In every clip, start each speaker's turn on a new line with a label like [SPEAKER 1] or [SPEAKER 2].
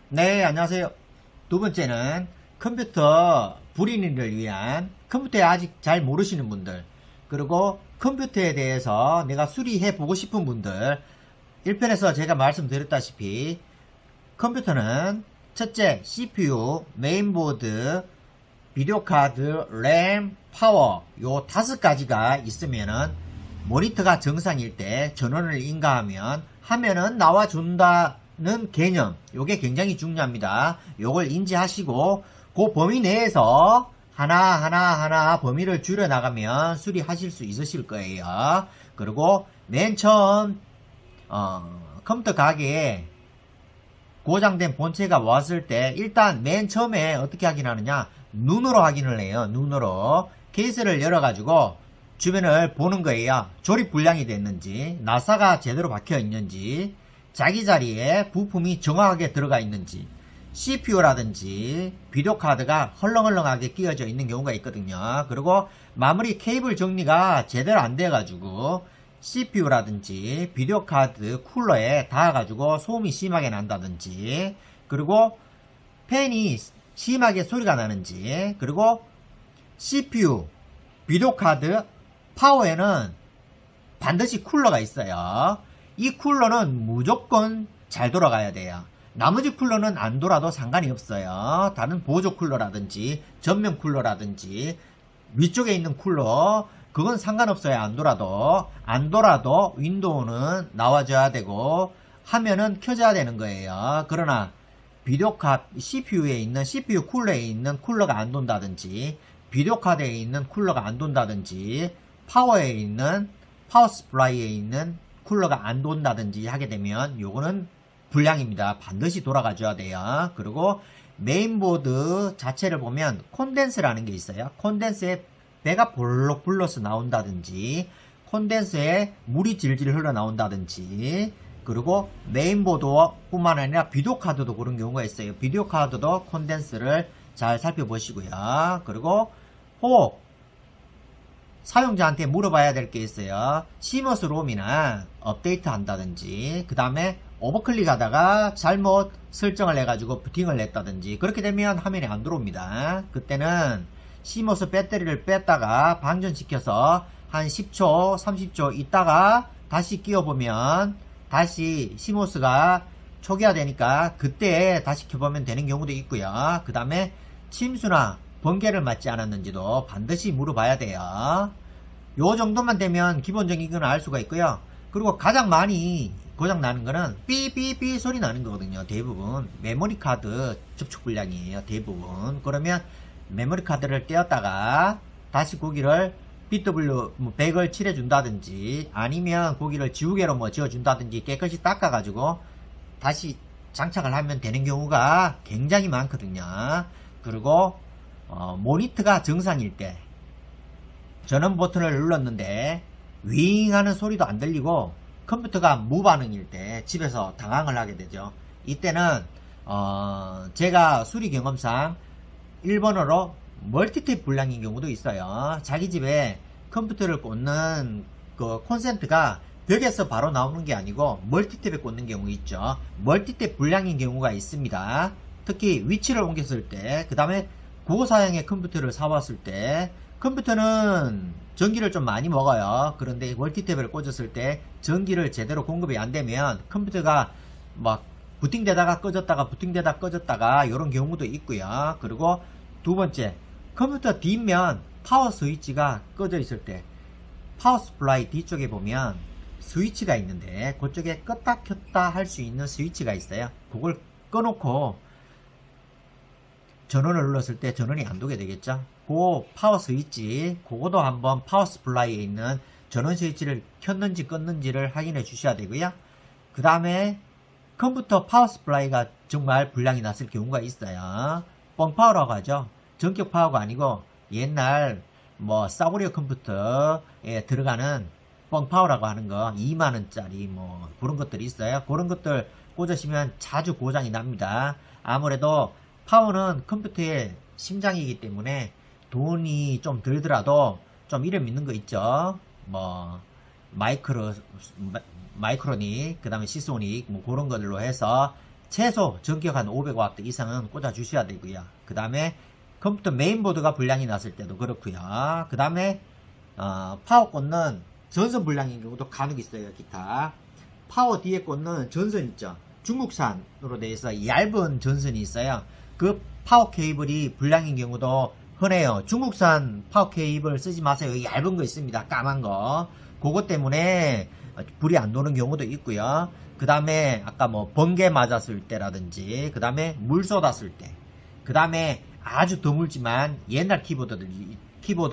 [SPEAKER 1] 네, 안녕하세요. 두 번째는 컴퓨터 불인을 위한 컴퓨터에 아직 잘 모르시는 분들, 그리고 컴퓨터에 대해서 내가 수리해 보고 싶은 분들. 1편에서 제가 말씀드렸다시피 컴퓨터는 첫째 CPU, 메인보드, 비디오 카드, 램, 파워 요 5가지가 있으면은 모니터가 정상일 때 전원을 인가하면 화면은 나와준다는 개념, 요게 굉장히 중요합니다. 요걸 인지하시고 그 범위 내에서 하나하나 범위를 줄여나가면 수리하실 수 있으실 거예요. 그리고 맨 처음 컴퓨터 가게에 고장된 본체가 왔을 때 일단 맨 처음에 어떻게 확인하느냐, 눈으로 확인을 해요. 눈으로 케이스를 열어가지고 주변을 보는 거예요. 조립 불량이 됐는지, 나사가 제대로 박혀 있는지, 자기 자리에 부품이 정확하게 들어가 있는지, CPU라든지 비디오 카드가 헐렁헐렁하게 끼워져 있는 경우가 있거든요. 그리고 마무리 케이블 정리가 제대로 안 돼가지고 CPU라든지 비디오 카드 쿨러에 닿아가지고 소음이 심하게 난다든지, 그리고 팬이 심하게 소리가 나는지, 그리고 CPU, 비디오 카드, 파워에는 반드시 쿨러가 있어요. 이 쿨러는 무조건 잘 돌아가야 돼요. 나머지 쿨러는 안 돌아도 상관이 없어요. 다른 보조 쿨러라든지 전면 쿨러라든지 위쪽에 있는 쿨러, 그건 상관없어요. 안 돌아도 윈도우는 나와줘야 되고 화면은 켜져야 되는 거예요. 그러나 비디오 카드 CPU에 있는 CPU 쿨러에 있는 쿨러가 안 돈다든지, 비디오 카드에 있는 쿨러가 안 돈다든지, 파워에 있는 파워 스프라이에 있는 쿨러가 안 돈다든지 하게 되면 요거는 불량입니다. 반드시 돌아가줘야 돼요. 그리고 메인보드 자체를 보면 콘덴스라는 게 있어요. 콘덴스에 배가 볼록 불러서 나온다든지, 콘덴스에 물이 질질 흘러 나온다든지, 그리고 메인보드 뿐만 아니라 비디오 카드도 그런 경우가 있어요. 비디오 카드도 콘덴스를 잘 살펴보시고요. 그리고 혹 사용자한테 물어봐야 될 게 있어요. 시머스 롬이나 업데이트 한다든지, 그 다음에 오버클릭 하다가 잘못 설정을 해가지고 부팅을 했다든지, 그렇게 되면 화면이 안 들어옵니다. 그때는 시머스 배터리를 뺐다가 방전시켜서 한 10초, 30초 있다가 다시 끼워보면 다시 시머스가 초기화되니까 그때 다시 켜보면 되는 경우도 있고요. 그 다음에 침수나 번개를 맞지 않았는지도 반드시 물어봐야 돼요. 요 정도만 되면 기본적인 건 알 수가 있고요. 그리고 가장 많이 고장 나는 거는 삐삐삐 소리 나는 거거든요. 대부분 메모리 카드 접촉 불량이에요. 대부분. 그러면 메모리 카드를 떼었다가 다시 고기를 BW 100을 칠해준다든지, 아니면 고기를 지우개로 뭐 지워준다든지 깨끗이 닦아가지고 다시 장착을 하면 되는 경우가 굉장히 많거든요. 그리고 모니터가 정상일 때 전원 버튼을 눌렀는데 윙 하는 소리도 안 들리고 컴퓨터가 무반응일 때 집에서 당황을 하게 되죠. 이때는 제가 수리 경험상 1번으로 멀티탭 불량인 경우도 있어요. 자기 집에 컴퓨터를 꽂는 그 콘센트가 벽에서 바로 나오는 게 아니고 멀티탭에 꽂는 경우 있죠. 멀티탭 불량인 경우가 있습니다. 특히 위치를 옮겼을 때, 그 다음에 고사양의 컴퓨터를 사왔을 때, 컴퓨터는 전기를 좀 많이 먹어요. 그런데 멀티탭을 꽂았을 때 전기를 제대로 공급이 안 되면 컴퓨터가 막 부팅되다가 꺼졌다가 이런 경우도 있고요. 그리고 두 번째, 컴퓨터 뒷면 파워 스위치가 꺼져 있을 때 파워 스플라이 뒤쪽에 보면 스위치가 있는데 그쪽에 껐다 켰다 할 수 있는 스위치가 있어요. 그걸 꺼놓고 전원을 눌렀을 때 전원이 안 도게 되겠죠. 그 파워 스위치, 그거도 한번 파워 스플라이에 있는 전원 스위치를 켰는지 껐는지를 확인해 주셔야 되고요. 그 다음에 컴퓨터 파워 스플라이가 정말 불량이 났을 경우가 있어요. 뻥파워라고 하죠. 전격 파워가 아니고 옛날 뭐 싸구려 컴퓨터에 들어가는 뻥파워라고 하는 거 2만원짜리 뭐 그런 것들이 있어요. 그런 것들 꽂으시면 자주 고장이 납니다. 아무래도 파워는 컴퓨터의 심장이기 때문에 돈이 좀 들더라도 좀 이름 있는 거 있죠. 뭐 마이크로닉, 그 다음에 시소닉 뭐 그런 것들로 해서 최소 전격 한 500W 이상은 꽂아 주셔야 되고요. 그 다음에 컴퓨터 메인보드가 불량이 났을 때도 그렇고요. 그 다음에 파워 꽂는 전선 불량인 경우도 간혹 있어요. 기타 파워 뒤에 꽂는 전선 있죠. 중국산으로 되어 있어 얇은 전선이 있어요. 그 파워 케이블이 불량인 경우도 흔해요. 중국산 파워 케이블 쓰지 마세요. 얇은 거 있습니다. 까만 거. 그것 때문에 불이 안 도는 경우도 있고요. 그 다음에 아까 뭐 번개 맞았을 때라든지, 그 다음에 물 쏟았을 때, 그 다음에 아주 드물지만 옛날 키보드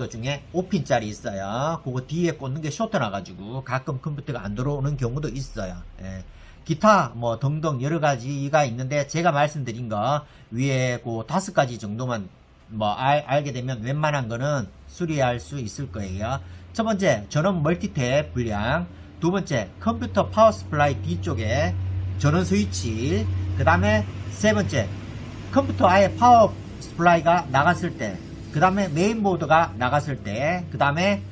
[SPEAKER 1] 중에 5핀짜리 있어요. 그거 뒤에 꽂는 게 쇼트 나가지고 가끔 컴퓨터가 안 들어오는 경우도 있어요. 예. 기타 뭐 등등 여러 가지가 있는데 제가 말씀드린 거 위에 그 5가지 정도만 뭐 알게 되면 웬만한 거는 수리할 수 있을 거예요. 첫 번째, 전원 멀티탭 불량. 두 번째, 컴퓨터 파워 스플라이 뒤쪽에 전원 스위치. 그 다음에 세 번째, 컴퓨터 아예 파워 스플라이가 나갔을 때, 그 다음에 메인보드가 나갔을 때, 그 다음에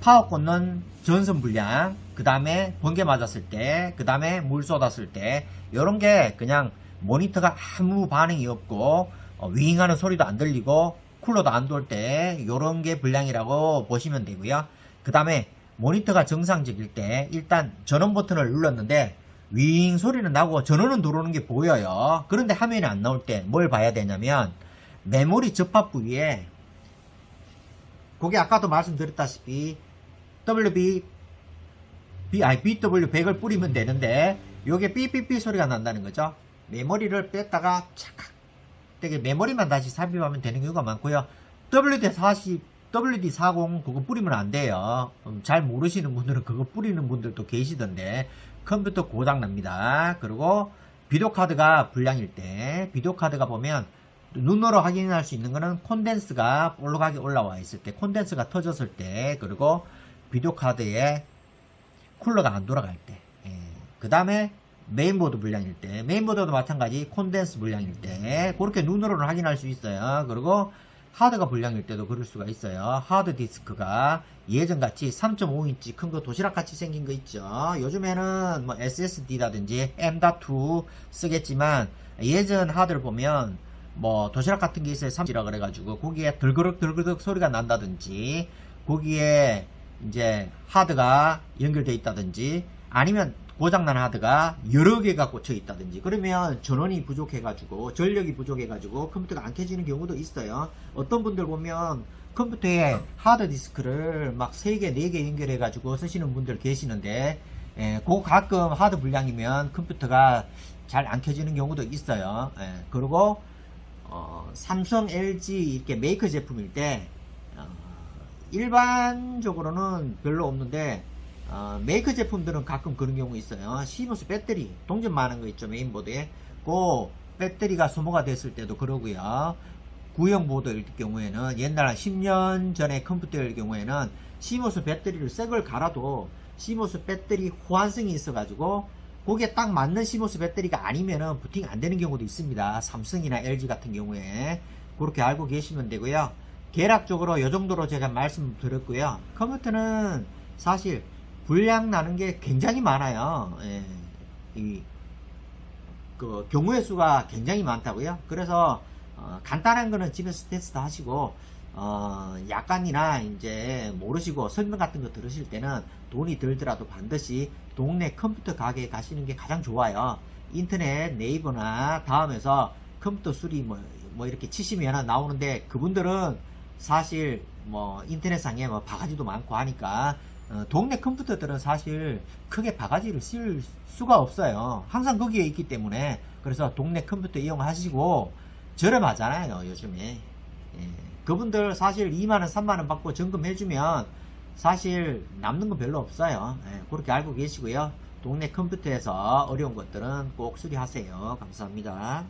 [SPEAKER 1] 파워 꽂는 전선 불량, 그 다음에 번개 맞았을 때, 그 다음에 물 쏟았을 때, 요런 게 그냥 모니터가 아무 반응이 없고 윙하는 소리도 안 들리고 쿨러도 안 돌 때 요런 게 불량이라고 보시면 되고요. 그 다음에 모니터가 정상적일 때 일단 전원 버튼을 눌렀는데 윙 소리는 나고 전원은 들어오는 게 보여요. 그런데 화면이 안 나올 때 뭘 봐야 되냐면 메모리 접합 부위에 그게 아까도 말씀드렸다시피 BW100을 뿌리면 되는데 요게 삐삐삐 소리가 난다는 거죠. 메모리를 뺐다가 착각 되게 메모리만 다시 삽입하면 되는 경우가 많고요. WD40 그거 뿌리면 안 돼요. 잘 모르시는 분들은 그거 뿌리는 분들도 계시던데 컴퓨터 고장 납니다. 그리고 비디오 카드가 불량일 때 비디오 카드가 보면 눈으로 확인할 수 있는 거는 콘덴스가 볼록하게 올라와 있을 때, 콘덴스가 터졌을 때, 그리고 비디오 카드에 쿨러가 안 돌아갈 때, 그 다음에 메인보드 불량일 때, 메인보드도 마찬가지 콘덴스 불량일 때 그렇게 눈으로는 확인할 수 있어요. 그리고 하드가 불량일 때도 그럴 수가 있어요. 하드 디스크가 예전같이 3.5인치 큰 거 도시락같이 생긴 거 있죠. 요즘에는 뭐 SSD라든지 M.2 쓰겠지만 예전 하드를 보면 뭐 도시락 같은 게 있어요. 3G라 그래가지고 거기에 덜그덕 소리가 난다든지 거기에 이제 하드가 연결되어 있다든지 아니면 고장난 하드가 여러 개가 꽂혀 있다든지 그러면 전원이 부족해가지고 전력이 부족해가지고 컴퓨터가 안 켜지는 경우도 있어요. 어떤 분들 보면 컴퓨터에 하드디스크를 막 3개 4개 연결해가지고 쓰시는 분들 계시는데 그거 가끔 하드 불량이면 컴퓨터가 잘 안 켜지는 경우도 있어요. 그리고 삼성, LG 이렇게 메이커 제품일 때 일반적으로는 별로 없는데 메이커 제품들은 가끔 그런 경우 있어요. 시모스 배터리 동전 많은 거 있죠. 메인보드에 그 배터리가 소모가 됐을 때도 그러고요. 구형 보드일 경우에는 옛날 10년 전에 컴퓨터일 경우에는 시모스 배터리를 새 걸 갈아도 시모스 배터리 호환성이 있어 가지고 거기에 딱 맞는 시모스 배터리가 아니면은 부팅 안 되는 경우도 있습니다. 삼성이나 LG 같은 경우에 그렇게 알고 계시면 되고요. 계략적으로 요 정도로 제가 말씀드렸고요. 컴퓨터는 사실 불량 나는 게 굉장히 많아요. 그 경우의 수가 굉장히 많다고요. 그래서 간단한 거는 집에서 테스트 하시고 약간이나 이제 모르시고 설명 같은 거 들으실 때는 돈이 들더라도 반드시 동네 컴퓨터 가게에 가시는 게 가장 좋아요. 인터넷 네이버나 다음에서 컴퓨터 수리 뭐 이렇게 치시면 나오는데 그분들은 사실 뭐 인터넷상에 뭐 바가지도 많고 하니까 동네 컴퓨터들은 사실 크게 바가지를 쓸 수가 없어요. 항상 거기에 있기 때문에. 그래서 동네 컴퓨터 이용하시고 저렴하잖아요 요즘에. 그분들 사실 2만원 3만원 받고 점검해주면 사실 남는 건 별로 없어요. 그렇게 알고 계시고요. 동네 컴퓨터에서 어려운 것들은 꼭 수리하세요. 감사합니다.